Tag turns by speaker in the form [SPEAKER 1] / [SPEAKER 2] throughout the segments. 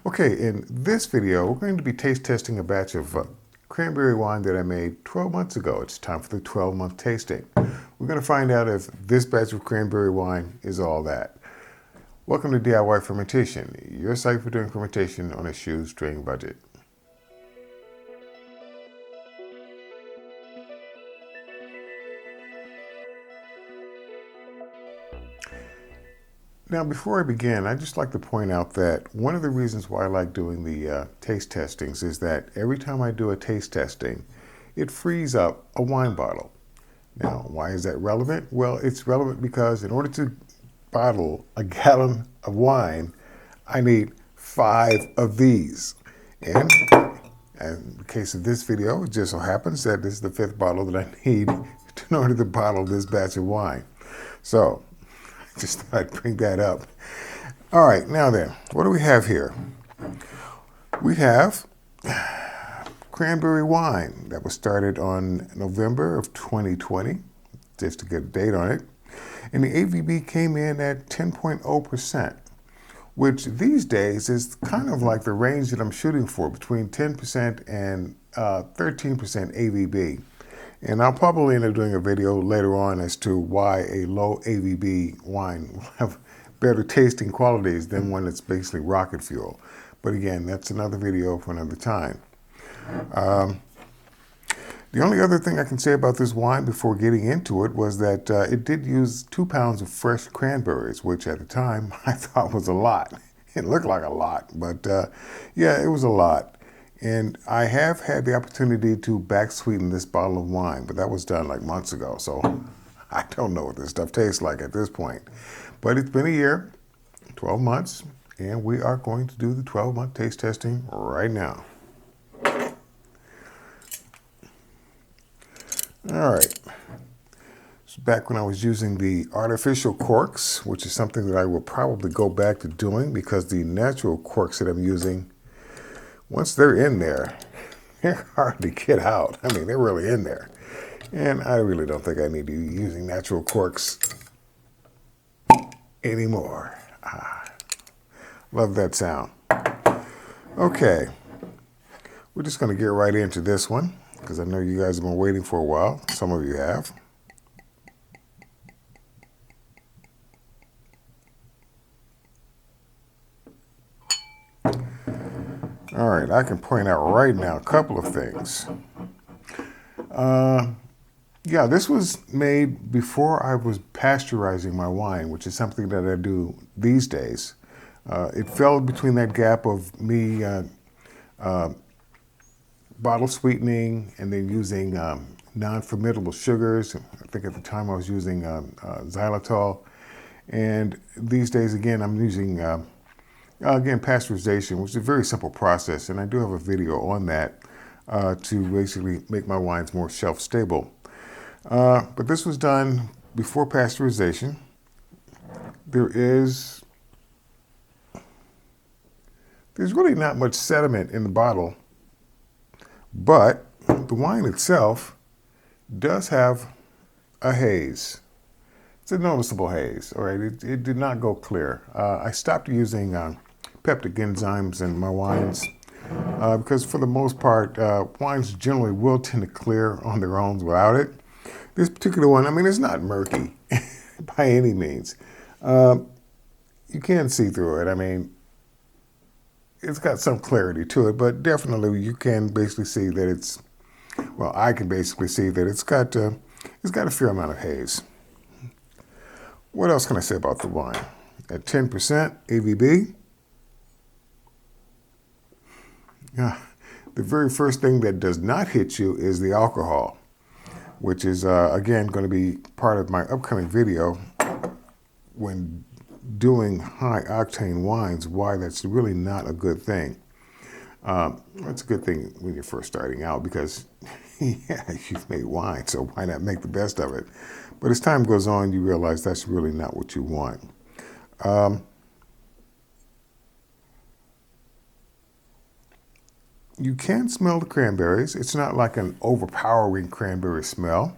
[SPEAKER 1] Okay, in this video, we're going to be taste testing a batch of cranberry wine that I made 12 months ago. It's time for the 12-month tasting. We're going to find out if this batch of cranberry wine is all that. Welcome to DIY Fermentation, your site for doing fermentation on a shoestring budget. Now, before I begin, I'd just like to point out that one of the reasons why I like doing the taste testings is that every time I do a taste testing, it frees up a wine bottle. Now, why is that relevant? Well, it's relevant because in order to bottle a gallon of wine, I need 5 of these. And in the case of this video, it just so happens that this is the 5th bottle that I need in order to bottle this batch of wine. So, just thought I'd bring that up. All right, now then, what do we have here? We have cranberry wine that was started on November of 2020, just to get a date on it. And the AVB came in at 10.0%, which these days is kind of like the range that I'm shooting for, between 10% and 13% AVB. And I'll probably end up doing a video later on as to why a low AVB wine will have better tasting qualities than one that's basically rocket fuel. But again, that's another video for another time. The only other thing I can say about this wine before getting into it was that it did use 2 pounds of fresh cranberries, which at the time I thought was a lot. It looked like a lot, but yeah, it was a lot. And I have had the opportunity to back sweeten this bottle of wine, but that was done like months ago, so I don't know what this stuff tastes like at this point. But it's been a year, 12 months, and we are going to do the 12-month taste testing right now. All right. So back when I was using the artificial corks, which is something that I will probably go back to doing because the natural corks that I'm using, once they're in there, they're hard to get out. I mean, they're really in there. And I really don't think I need to be using natural corks anymore. Love that sound. Okay. We're just going to get right into this one because I know you guys have been waiting for a while. Some of you have. All right, I can point out right now a couple of things. Yeah, this was made before I was pasteurizing my wine, which is something that I do these days. It fell between that gap of me bottle sweetening and then using non-fermentable sugars. I think at the time I was using xylitol. And these days, again, I'm using again, pasteurization, which is a very simple process, and I do have a video on that to basically make my wines more shelf-stable. But this was done before pasteurization. There's really not much sediment in the bottle, but the wine itself does have a haze. It's a noticeable haze, all right? It did not go clear. I stopped using peptic enzymes in my wines because for the most part, wines generally will tend to clear on their own without it. This particular one, I mean, it's not murky by any means. You can see through it. I mean, it's got some clarity to it, but definitely you can basically see that it's, well, I can basically see that it's got a fair amount of haze. What else can I say about the wine? At 10% AVB, the very first thing that does not hit you is the alcohol, which is, again, going to be part of my upcoming video when doing high-octane wines, why that's really not a good thing. It's a good thing when you're first starting out because, yeah, you've made wine, so why not make the best of it? But as time goes on, you realize that's really not what you want. You can smell the cranberries. It's not like an overpowering cranberry smell,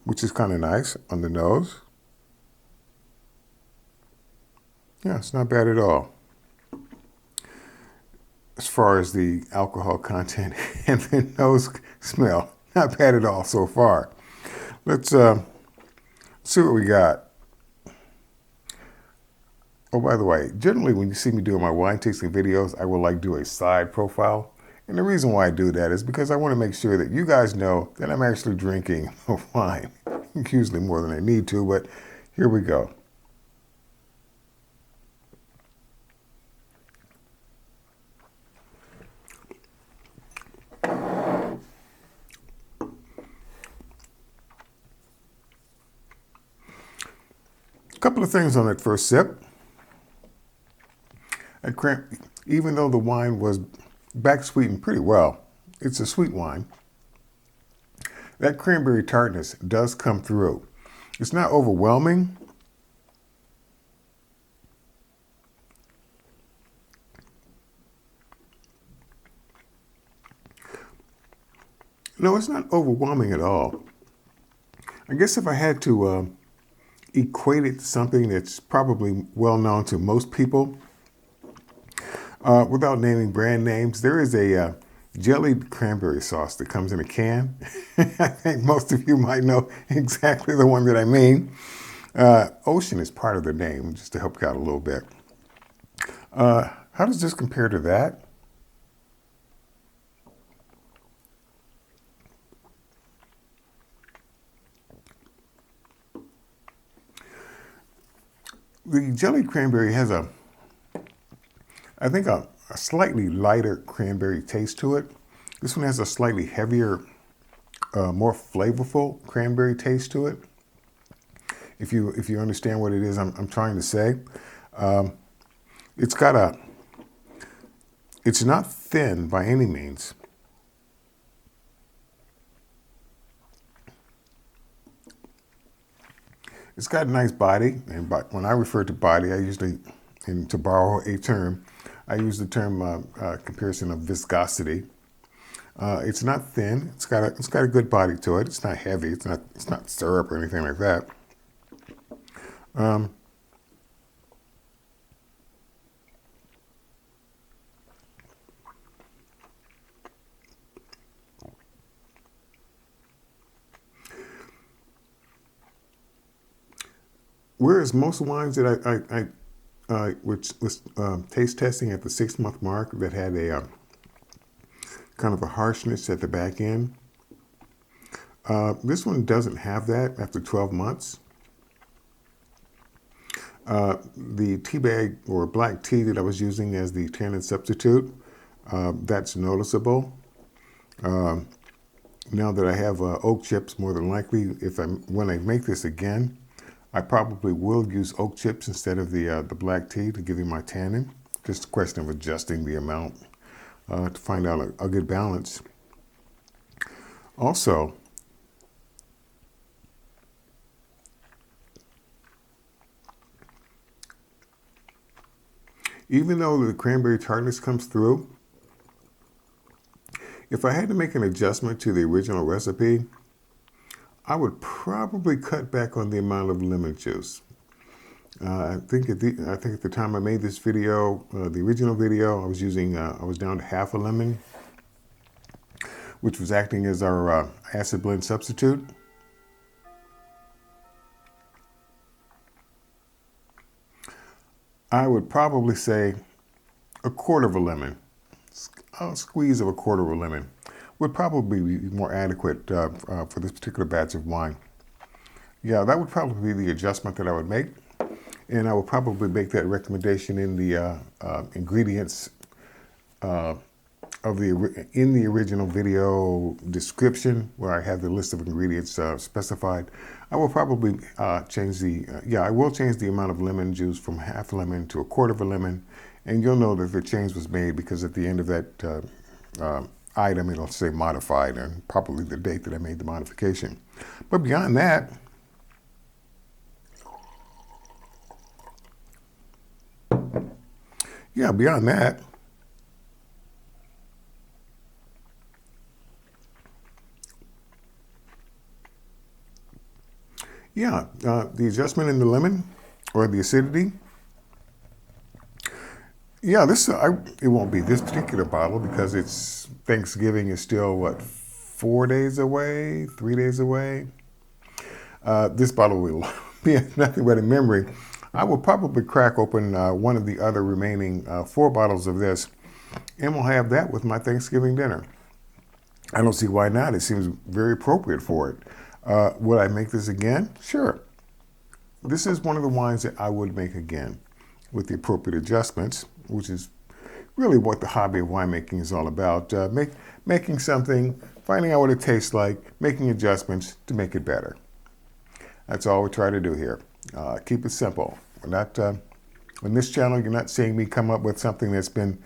[SPEAKER 1] which is kind of nice on the nose. Yeah, it's not bad at all. as far as the alcohol content and the nose smell. Not bad at all so far. Let's see what we got. Oh, by the way, generally when you see me doing my wine tasting videos, I will do a side profile. And the reason why I do that is because I want to make sure that you guys know that I'm actually drinking wine. Usually more than I need to, but here we go. A couple of things on that first sip. Even though the wine was back sweetened pretty well, it's a sweet wine. That cranberry tartness does come through. It's not overwhelming. No, it's not overwhelming at all. I guess if I had to equate it to something that's probably well known to most people, without naming brand names, there is a jellied cranberry sauce that comes in a can. I think most of you might know exactly the one that I mean. Ocean is part of the name, just to help you out a little bit. How does this compare to that? The jellied cranberry has I think a slightly lighter cranberry taste to it. This one has a slightly heavier, more flavorful cranberry taste to it. If you understand what it is I'm trying to say, it's not thin by any means. It's got a nice body, and when I refer to body, I usually, and to borrow a term, I use the term comparison of viscosity. It's not thin. It's got a good body to it. It's not heavy. It's not syrup or anything like that. Whereas most wines that I which was taste testing at the 6-month mark that had a kind of a harshness at the back end. This one doesn't have that after 12 months. The tea bag or black tea that I was using as the tannin substitute, that's noticeable. Now that I have oak chips, more than likely, when I make this again, I probably will use oak chips instead of the black tea to give you my tannin. Just a question of adjusting the amount to find out a good balance. Also, even though the cranberry tartness comes through, if I had to make an adjustment to the original recipe, I would probably cut back on the amount of lemon juice. I think at the time I made this video, the original video, I was down to half a lemon, which was acting as our acid blend substitute. I would probably say a quarter of a lemon, a squeeze of a quarter of a lemon would probably be more adequate for this particular batch of wine. Yeah, that would probably be the adjustment that I would make. And I will probably make that recommendation in the ingredients in the original video description, where I have the list of ingredients specified. I will probably change I will change the amount of lemon juice from half a lemon to a quarter of a lemon, and you'll know that the change was made because at the end of that item it'll say modified and probably the date that I made the modification. But beyond that, beyond that, the adjustment in the lemon or the acidity, Yeah, it won't be this particular bottle because it's Thanksgiving is still, what, 4 days away, 3 days away. This bottle will be nothing but a memory. I will probably crack open one of the other remaining 4 bottles of this, and we'll have that with my Thanksgiving dinner. I don't see why not. It seems very appropriate for it. Would I make this again? Sure. This is one of the wines that I would make again with the appropriate adjustments, which is really what the hobby of winemaking is all about. Making something, finding out what it tastes like, making adjustments to make it better. That's all we try to do here. Keep it simple. We're not, on this channel, you're not seeing me come up with something that's been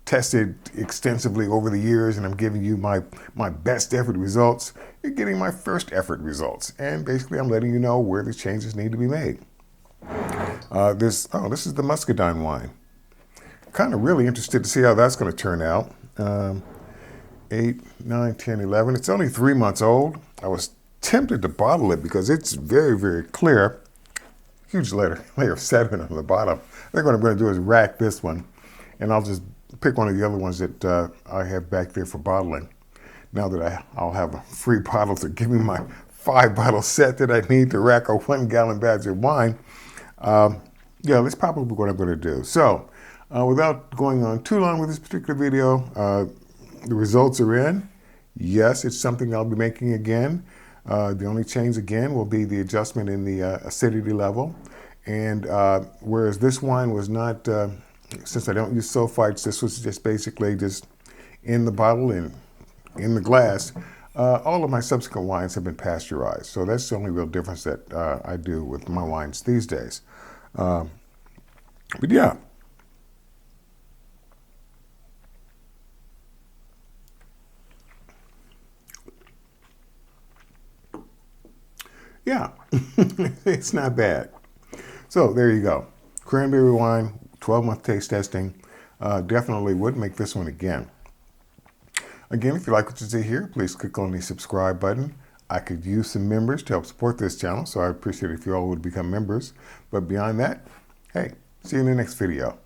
[SPEAKER 1] tested extensively over the years and I'm giving you my best effort results. You're getting my first effort results. And basically I'm letting you know where the changes need to be made. This is the Muscadine Wine. Kind of really interested to see how that's going to turn out. 8, 9, 10, 11. It's only 3 months old. I was tempted to bottle it because it's very, very clear. Huge layer of sediment on the bottom. I think what I'm going to do is rack this one, and I'll just pick one of the other ones that I have back there for bottling. Now that I'll have a free bottle to give me my 5-bottle set that I need to rack a 1-gallon batch of wine. Yeah, that's probably what I'm going to do. So, without going on too long with this particular video, the results are in. Yes, it's something I'll be making again. The only change again will be the adjustment in the acidity level. And whereas this wine was not, since I don't use sulfites, this was just basically just in the bottle and in the glass. All of my subsequent wines have been pasteurized. So that's the only real difference that I do with my wines these days. But yeah. Yeah, it's not bad. So there you go. Cranberry wine, 12-month taste testing. Definitely would make this one again. Again, if you like what you see here, please click on the subscribe button. I could use some members to help support this channel, so I appreciate it if you all would become members. But beyond that, hey, see you in the next video.